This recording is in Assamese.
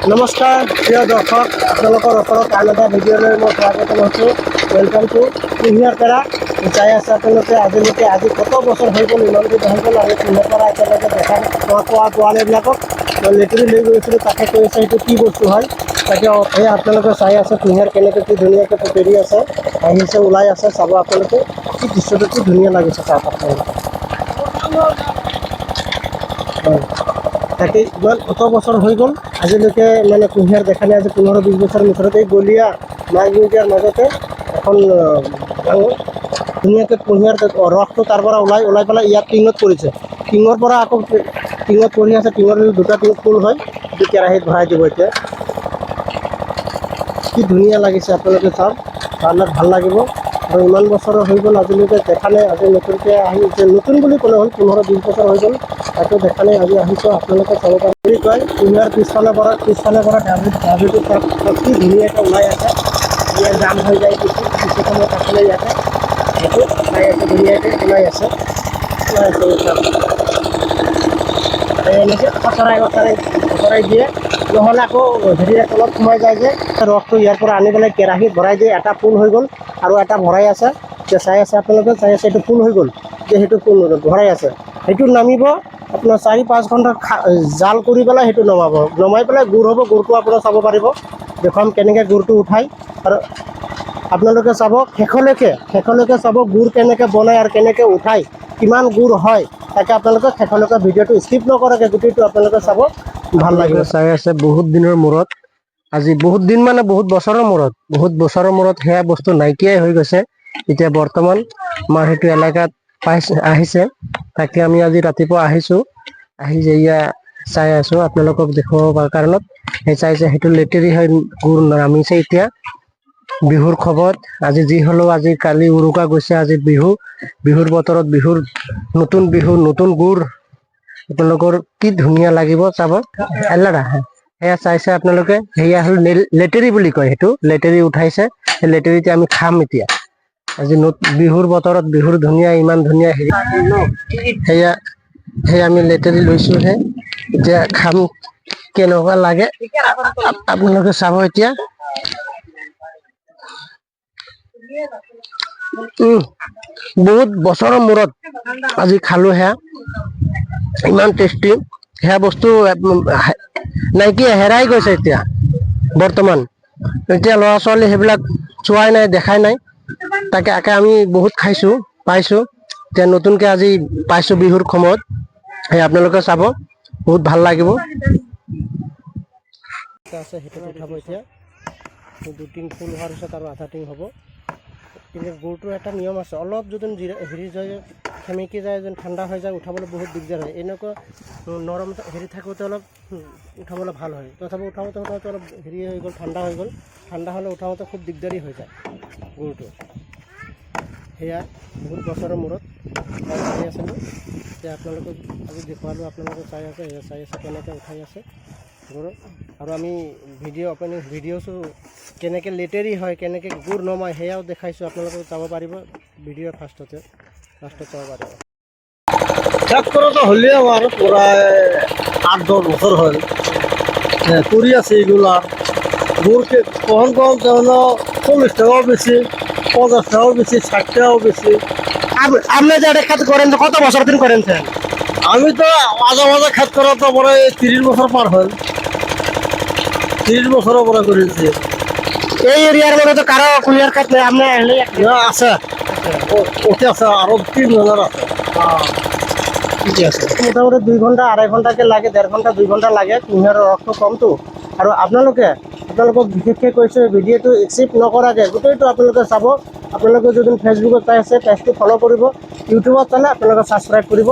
নমস্কাৰ প্ৰিয় দৰ্শক, আপোনালোকৰ ওচৰত আন এটা ভিডিঅ'লৈ মই স্বাগতম হৈছোঁ। ৱেলকাম টু কুঁহিয়াৰ পেৰা। চাই আছে আপোনালোকে আজি কত বছৰ হৈ গ'ল, ইমান দিন হৈ গ'ল আৰু কুঁহিয়াৰ পেৰা একেলগে দেখা পোৱা পোৱালিবিলাকক মই লেটুৰি লৈ গৈছিলোঁ। তাকে কৈ আছে সেইটো কি বস্তু হয়, তাকে এই আপোনালোকে চাই আছে কুঁহিয়াৰ কেনেকৈ কি ধুনীয়াকৈ পেৰি আছে, আহিছে ওলাই আছে। চাব আপোনালোকে কি দৃশ্যটো কি ধুনীয়া লাগিছে চাওক আপোনালোকে। তাকে ইমান কত বছৰ হৈ গ'ল আজিলৈকে মানে কুঁহিয়াৰ দেখা নাই। আজি 15-20 বছৰ ভিতৰত এই গলীয়া মাঘ বিহুৰ মাজতে এখন ধুনীয়াকৈ কুঁহিয়াৰ ৰসটো তাৰ পৰা ওলাই পেলাই ইয়াত টিঙত পৰিছে। টিঙৰ পৰা আকৌ টিঙত পৰি আছে, টিঙৰ দুটা টিং ফুল হয়, সেইটো কেৰাহীত ভৰাই দিব এতিয়া। কি ধুনীয়া লাগিছে আপোনালোকে চাওক, ভাল লাগিব। আৰু ইমান বছৰ হৈ গ'ল আজিলৈকে দেখা নাই। আজি নতুনকৈ আহিছে, নতুন বুলি ক'লে হ'ল 15-20 বছৰ হৈ গ'ল, তাকে দেখা নাই। আজি আহিছোঁ, আপোনালোকে চাব পাৰে। বুলি কয় কুঁহিয়াৰ পিছফালে পৰা ডাবিটো কি ধুনীয়াকৈ ওলাই আছে। ইয়াত জাম হৈ যায় কিছু সময় থাকলে ইয়াতে সেইটো চাই আছে, ধুনীয়াকৈ ওলাই আছে এনেকৈ অঁতৰাই দিয়ে, নহ'লে আকৌ হেৰিয়ে তলত সোমাই যায় যে ৰসটো ইয়াৰ পৰা আনি পেলাই কেৰাহীত ভৰাই দিয়ে। এটা ফুল হৈ গ'ল আৰু এটা ভৰাই আছে, যে চাই আছে আপোনালোকে, চাই আছে এইটো ফুল হৈ গ'ল, যে সেইটো ফুল ভৰাই আছে। সেইটো নামিব আপোনাৰ 4-5 ঘণ্টা জাল কৰি পেলাই সেইটো নমাই পেলাই গুড় হ'ব। গুড়টো আপোনাৰ চাব পাৰিব, দেখুৱাম কেনেকৈ গুড়টো উঠায়। আৰু আপোনালোকে চাব শেষলৈকে চাব গুড় কেনেকৈ বনায় আৰু কেনেকৈ উঠায়, কিমান গুড় হয়, তাকে আপোনালোকে শেষলৈকে ভিডিঅ'টো স্কিপ নকৰাকৈ গোটেইটো আপোনালোকে চাব, ভাল লাগিব। চাই আছে বহুত দিনৰ মূৰত, আজি বহুত দিন মানে বহুত বছৰৰ মূৰত সেয়া বস্তু নাইকিয়াই হৈ গৈছে। এতিয়া বৰ্তমান আমাৰ সেইটো এলেকাত আহিছে, তাকে আমি আজি ৰাতিপুৱা আহিছোঁ। আহি যে চাই আছোঁ আপোনালোকক দেখুৱাব কাৰণত। সেই চাইছে সেইটো লেটেৰি হয়, গুড় নামিছে এতিয়া। বিহুৰ খবৰ আজি যি হ'লেও, আজি কালি উৰুকা গৈছে, আজি বিহুৰ বতৰত নতুন গুড় আপোনালোকৰ কি ধুনীয়া লাগিব চাব। সেয়া চাইছে আপোনালোকে, সেয়া হ'ল লেটেৰি বুলি কয়। সেইটো লেটেৰি উঠাইছে, সেই লেটেৰিতে আমি খাম এতিয়া। আজি বিহুৰ বতৰত বিহুৰ ধুনীয়া, ইমান ধুনীয়া হেৰি সেয়া আমি লেটেৰি লৈছোঁহে, এতিয়া খাম, কেনেকুৱা লাগে আপোনালোকে চাব এতিয়া। বহুত বছৰৰ মূৰত আজি খালোঁ সেয়া, ইমান টেষ্টি। সেয়া বস্তু নাইকিয়া, হেৰাই গৈছে এতিয়া বৰ্তমান। এতিয়া ল'ৰা ছোৱালী সেইবিলাক চোৱাই নাই, দেখাই নাই। তাকে আমি বহুত পাইছোঁ। এতিয়া নতুনকৈ আজি পাইছোঁ বিহুৰ সময়ত। সেই আপোনালোকে চাব, বহুত ভাল লাগিব। আছে সেইটো উঠাব এতিয়া, 2 টিং ফুল হোৱাৰ পিছত আৰু আধা টিং হ'ব। কিন্তু গুড়টোৰ এটা নিয়ম আছে, অলপ যদি হেৰি যায়, সেমেকি যায়, যেন ঠাণ্ডা হৈ যায়, উঠাবলৈ বহুত দিগদাৰ হয়। এনেকুৱা নৰম হেৰি থাকোঁতে অলপ উঠাবলৈ ভাল হয়। তথাপি উঠাওঁতে অলপ হেৰি হৈ গ'ল, ঠাণ্ডা হৈ গ'ল। ঠাণ্ডা হ'লে উঠাওঁতে খুব দিগদাৰী হৈ যায় গুড়টো। সেয়া বহুত বছৰৰ মূৰত চাই আছিলোঁ, এতিয়া আপোনালোকক আজি দেখুৱালোঁ। আপোনালোকে চাই আছে কেনেকৈ উঠাই আছে গুড়। আৰু আমি ভিডিঅ'ছো কেনেকৈ লেটেৰি হয়, কেনেকৈ গুড় নমায়, সেয়াও দেখাইছোঁ। আপোনালোকে চাব পাৰিব ভিডিঅ'ৰ ফাৰ্ষ্টত চাব পাৰিব। শেষ কৰোঁতে হ'লেই আমাৰ প্ৰায় 8-10 বছৰ হ'ল কৰি আছে এইগুলা। গুড় কখন তাৰমানে 40 টাকাও বেশি, 50 টাকাও বেশি, 60 টাকাও বেশি। আপনি যে এটা খেত করেন, কত বছর দিন করেন? আমি তো মাঝে খেত করা তো পরে 30 বছর পার হল, 30 বছরের পরে করেছি। এই এরিয়ার মধ্যে তো কারো কুঁহিয়ার খেত নেই, আপনি আছে, ওতে আছে, আরো 3 জনের আছে। ঠিকে আছে। মোটামুটি 2 ঘণ্টা 2.5 ঘণ্টাকে লাগে, 1.5 ঘণ্টা 2 ঘণ্টা লাগে। কুঁহিয়াৰৰ ৰসটো কমটো। আৰু আপোনালোকক বিশেষকৈ কৈছোঁ, ভিডিঅ'টো স্কিপ নকৰাকৈ গোটেইটো আপোনালোকে চাব। আপোনালোকে যদি ফেচবুকত চাই আছে, পেজটো ফ'ল' কৰিব, ইউটিউবত চালে আপোনালোকে ছাবস্ক্ৰাইব কৰিব।